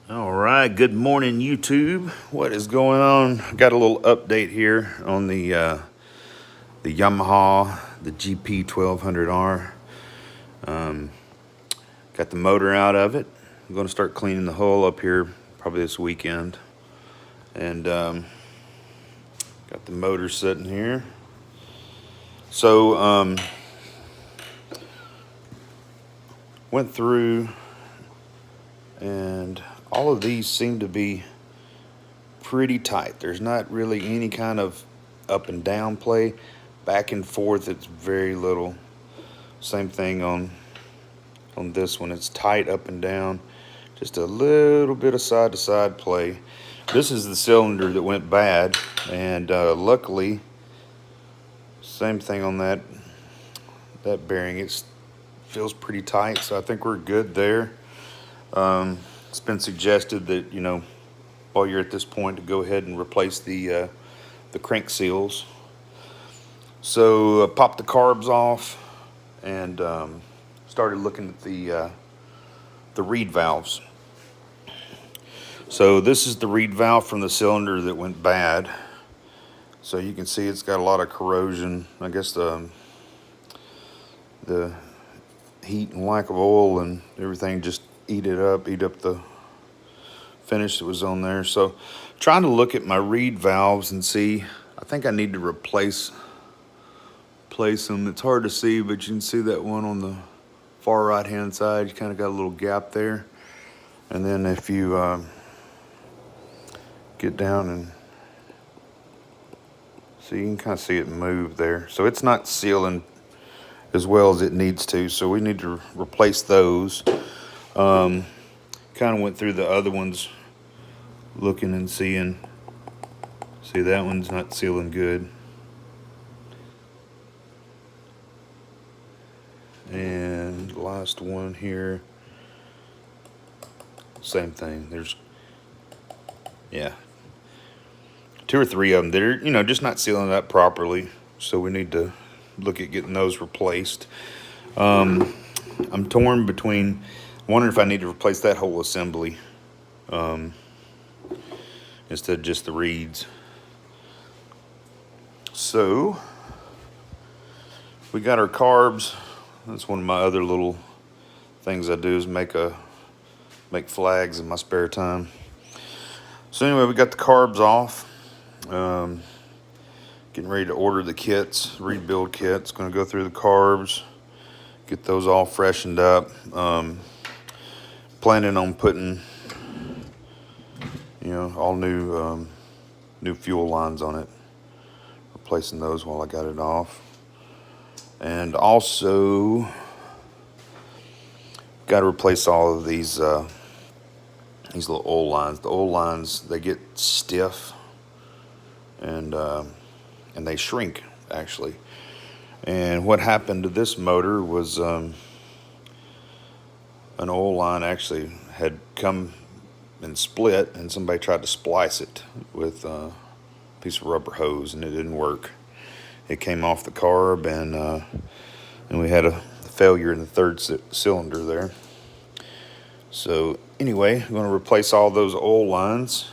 All right, good morning, YouTube. What is going on? Got a little update here on the Yamaha, the GP1200r. Got the motor out of it. I'm going to start cleaning the hull up here probably this weekend. And got the motor sitting here. So went through, and all of these seem to be pretty tight. There's not really any kind of up and down play. Back and forth, it's very little. Same thing on this one. It's tight up and down. Just a little bit of side to side play. This is the cylinder that went bad, and luckily, same thing on that bearing. It feels pretty tight, so I think we're good there. It's been suggested that, you know, while you're at this point, to go ahead and replace the crank seals. So popped the carbs off and started looking at the reed valves. So this is the reed valve from the cylinder that went bad. So you can see it's got a lot of corrosion. I guess the heat and lack of oil and everything just eat up the finish that was on there. So trying to look at my reed valves and see, I think I need to replace them. It's hard to see, but you can see that one on the far right hand side. You kind of got a little gap there. And then if you get down and see, you can kind of see it move there. So it's not sealing as well as it needs to, so we need to replace those. Kind of went through the other ones, looking and seeing. See, that one's not sealing good. And the last one here, same thing. There's, yeah, 2 or 3 of them that are, you know, just not sealing up properly. So we need to look at getting those replaced. I'm torn between wondering if I need to replace that whole assembly instead of just the reeds. So we got our carbs. That's one of my other little things I do, is make flags in my spare time. So anyway, we got the carbs off. Getting ready to order the kits, rebuild kits. Going to go through the carbs, get those all freshened up. Planning on putting, you know, all new fuel lines on it. Replacing those while I got it off. And also got to replace all of these little oil lines. The oil lines, they get stiff and they shrink, actually. And what happened to this motor was an oil line actually had come and split, and somebody tried to splice it with a piece of rubber hose, and it didn't work. It came off the carb, and we had a failure in the third cylinder there. So anyway, I'm going to replace all those oil lines,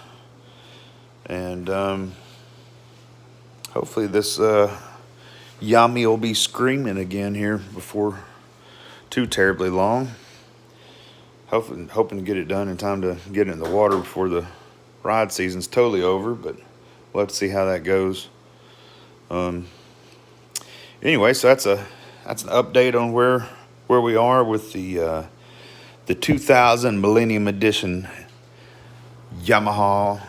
and hopefully this Yami will be screaming again here before too terribly long. Hoping to get it done in time to get it in the water before the ride season's totally over, but we'll have to see how that goes. Anyway, so that's an update on where we are with the 2000 Millennium Edition Yamaha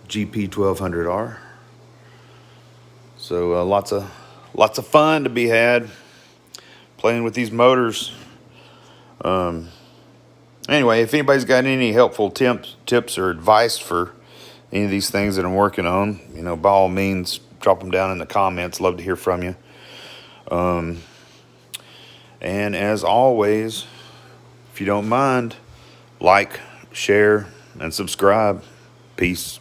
GP1200r. So lots of fun to be had playing with these motors. Anyway, if anybody's got any helpful tips or advice for any of these things that I'm working on, you know, by all means, drop them down in the comments. Love to hear from you. And as always, if you don't mind, like, share, and subscribe. Peace.